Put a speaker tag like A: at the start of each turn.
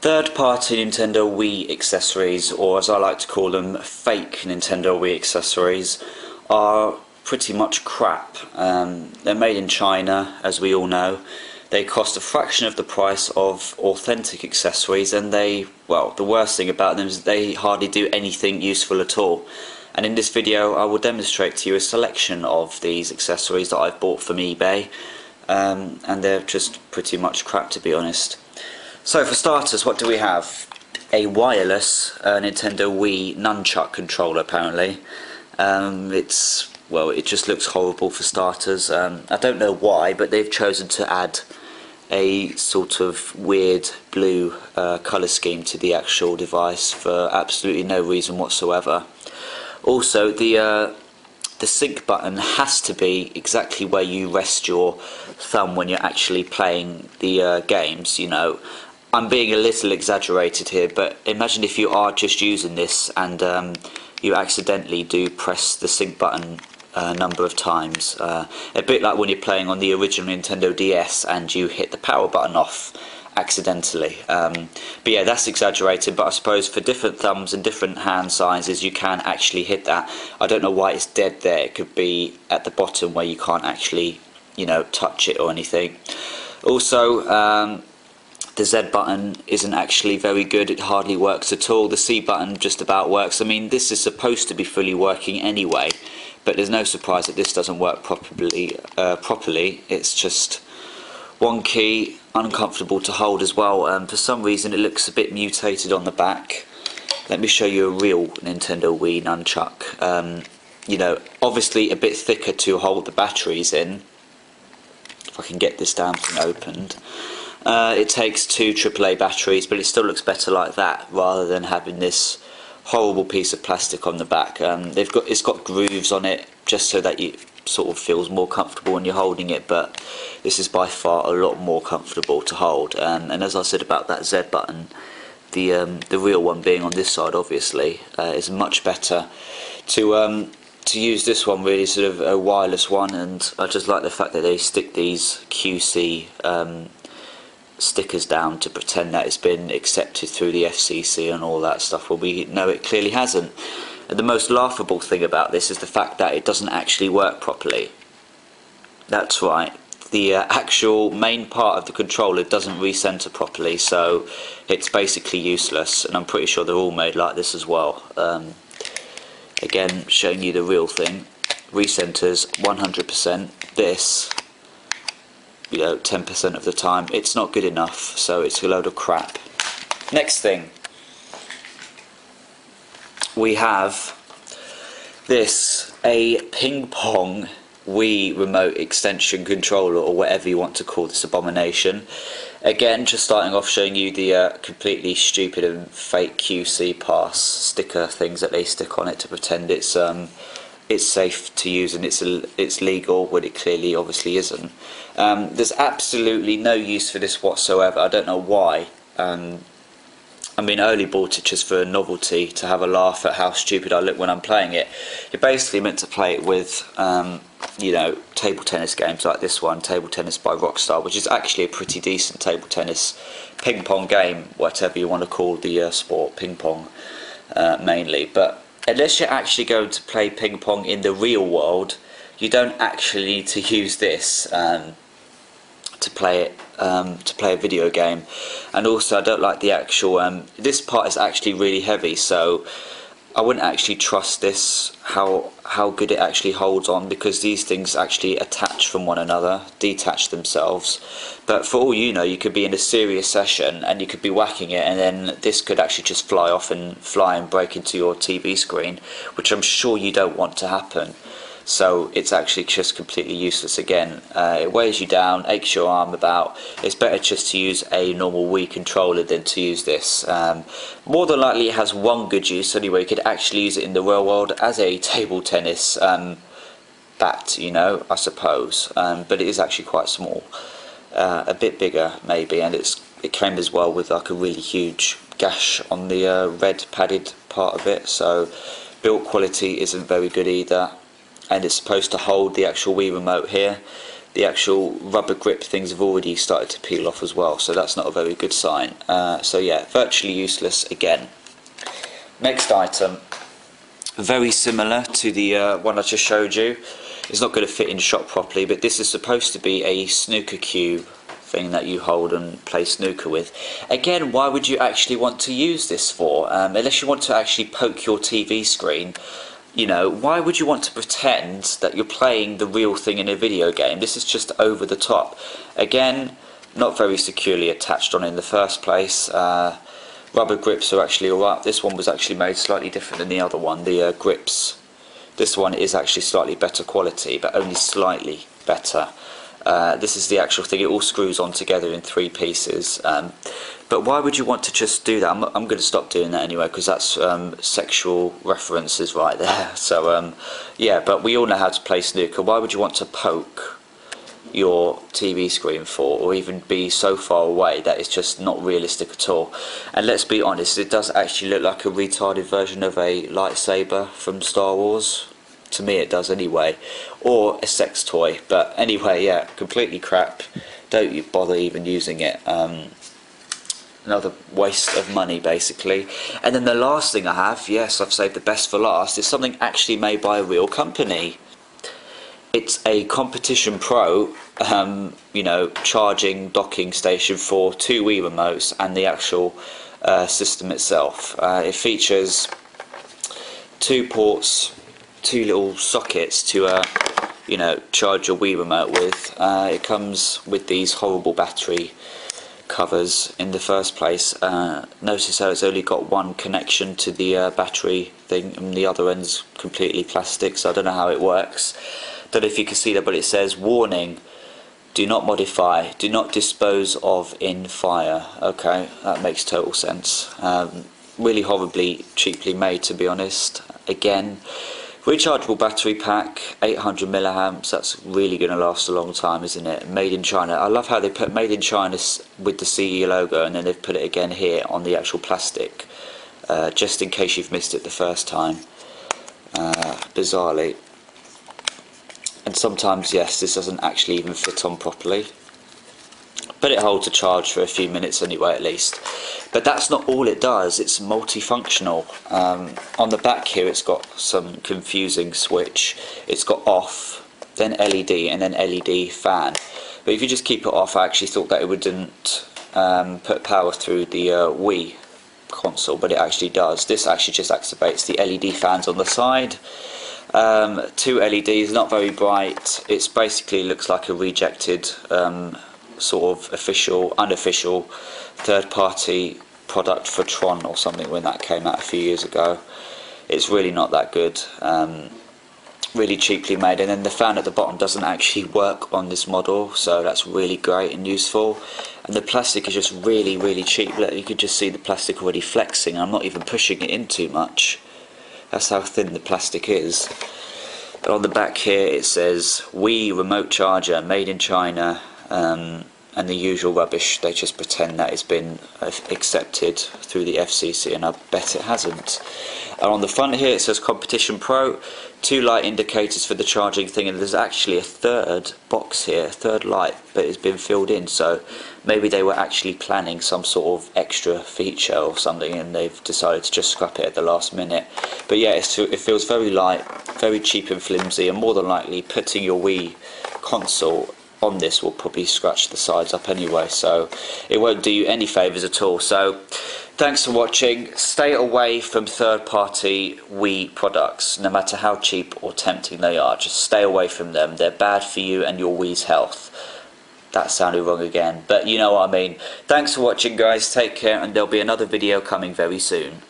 A: Third-party Nintendo Wii accessories, or as I like to call them, fake Nintendo Wii accessories, are pretty much crap. They're made in China, as we all know. They cost a fraction of the price of authentic accessories, and the worst thing about them is they hardly do anything useful at all. And in this video I will demonstrate to you a selection of these accessories that I've bought from eBay, and they're just pretty much crap, to be honest. So for starters, what do we have? A wireless Nintendo Wii Nunchuk controller, apparently. It just looks horrible for starters. I don't know why, but they've chosen to add a sort of weird blue colour scheme to the actual device for absolutely no reason whatsoever. Also, the sync button has to be exactly where you rest your thumb when you're actually playing the games, you know. I'm being a little exaggerated here, but imagine if you are just using this and you accidentally do press the sync button a number of times. A bit like when you're playing on the original Nintendo DS and you hit the power button off accidentally. But yeah, that's exaggerated, but I suppose for different thumbs and different hand sizes you can actually hit that. I don't know why it's dead there. It could be at the bottom where you can't actually, you know, touch it or anything. Also, the Z button isn't actually very good. It hardly works at all. The C button just about works. I mean, this is supposed to be fully working anyway, but there's no surprise that this doesn't work properly. It's just wonky, uncomfortable to hold as well. For some reason it looks a bit mutated on the back. Let me show you a real Nintendo Wii Nunchuk. You know, obviously a bit thicker to hold the batteries in. If I can get this damn thing opened. It takes 2 AAA batteries, but it still looks better like that rather than having this horrible piece of plastic on the back. It's got grooves on it just so that it sort of feels more comfortable when you're holding it, but this is by far a lot more comfortable to hold. And as I said about that Z button, the real one being on this side, obviously, is much better to use this one, really, sort of a wireless one. And I just like the fact that they stick these QC stickers down to pretend that it's been accepted through the FCC and all that stuff. Well, we know it clearly hasn't. And the most laughable thing about this is the fact that it doesn't actually work properly. That's right, the actual main part of the controller doesn't recenter properly, so it's basically useless, and I'm pretty sure they're all made like this as well. Again, showing you the real thing. Recenters 100%. This, you know, 10% of the time it's not good enough, so it's a load of crap. Next thing, we have this, a ping pong Wii remote extension controller, or whatever you want to call this abomination. Again, just starting off showing you the completely stupid and fake QC pass sticker things that they stick on it to pretend it's safe to use and it's legal when it clearly obviously isn't. There's absolutely no use for this whatsoever. I don't know why. I mean, I only bought it just for a novelty, to have a laugh at how stupid I look when I'm playing it. You're basically meant to play it with, you know, table tennis games like this one, Table Tennis by Rockstar, which is actually a pretty decent table tennis ping pong game, whatever you want to call the sport, ping pong mainly. But unless you're actually going to play ping pong in the real world, you don't actually need to use this to play a video game. And also, I don't like the actual this part is actually really heavy, so I wouldn't actually trust this, how good it actually holds on, because these things actually attach from one another, detach themselves. But for all you know, you could be in a serious session and you could be whacking it, and then this could actually just fly off and fly and break into your TV screen, which I'm sure you don't want to happen. So it's actually just completely useless again. It weighs you down, aches your arm about. It's better just to use a normal Wii controller than to use this. More than likely it has one good use anyway. You could actually use it in the real world as a table tennis bat, you know, I suppose. But it is actually quite small. A bit bigger maybe, and it came as well with like a really huge gash on the red padded part of it, so build quality isn't very good either. And it's supposed to hold the actual Wii remote here. the actual rubber grip things have already started to peel off as well, so that's not a very good sign. So yeah, virtually useless again. Next item, very similar to the one I just showed you. It's not going to fit in shop properly, but this is supposed to be a snooker cube thing that you hold and play snooker with. Again, why would you actually want to use this for? Unless you want to actually poke your TV screen. You know, why would you want to pretend that you're playing the real thing in a video game? This is just over the top. Again, not very securely attached on in the first place. Rubber grips are actually alright. This one was actually made slightly different than the other one. The grips, this one is actually slightly better quality, but only slightly better. This is the actual thing. It all screws on together in 3 pieces. But why would you want to just do that? I'm going to stop doing that anyway, because that's sexual references right there. So yeah, but we all know how to play snooker. Why would you want to poke your TV screen for, or even be so far away? That is just not realistic at all. And let's be honest, it does actually look like a retarded version of a lightsaber from Star Wars. To me it does anyway, or a sex toy. But anyway, yeah, completely crap. Don't you bother even using it. Another waste of money basically. And then the last thing I have, yes, I've saved the best for last, is something actually made by a real company. It's a Competition Pro, you know, charging docking station for 2 Wii remotes and the actual system itself. It features 2 ports, 2 little sockets to you know, charge your Wii remote with. It comes with these horrible battery covers in the first place. Notice how it's only got one connection to the battery thing, and the other end's completely plastic, so I don't know how it works. Don't know if you can see that, but it says warning, do not modify, do not dispose of in fire. Okay, that makes total sense. Really horribly cheaply made, to be honest. Again, rechargeable battery pack, 800 milliamps. That's really going to last a long time, isn't it? Made in China. I love how they put made in China with the CE logo, and then they've put it again here on the actual plastic, just in case you've missed it the first time. Bizarrely. And sometimes, yes, this doesn't actually even fit on properly, but it holds a charge for a few minutes anyway, at least. But that's not all it does. It's multifunctional. On the back here it's got some confusing switch. It's got off, then LED, and then LED fan. But if you just keep it off, I actually thought that it wouldn't put power through the Wii console, but it actually does. This actually just activates the LED fans on the side. 2 LEDs, not very bright. It's basically looks like a rejected sort of unofficial third-party product for Tron or something when that came out a few years ago. It's really not that good. Really cheaply made, and then the fan at the bottom doesn't actually work on this model, so that's really great and useful. And the plastic is just really cheap. Look, you could just see the plastic already flexing. I'm not even pushing it in too much. That's how thin the plastic is. But on the back here it says Wii remote charger made in China, and the usual rubbish. They just pretend that it's been accepted through the FCC, and I bet it hasn't. And on the front here it says Competition Pro, 2 light indicators for the charging thing, and there's actually a third box here, a third light, but it's been filled in, so maybe they were actually planning some sort of extra feature or something, and they've decided to just scrap it at the last minute. But yeah, it feels very light, very cheap and flimsy, and more than likely putting your Wii console on this will probably scratch the sides up anyway, so it won't do you any favours at all. So thanks for watching. Stay away from third-party Wii products, no matter how cheap or tempting they are. Just stay away from them. They're bad for you and your Wii's health. That sounded wrong again, but you know what I mean. Thanks for watching, guys. Take care, and there'll be another video coming very soon.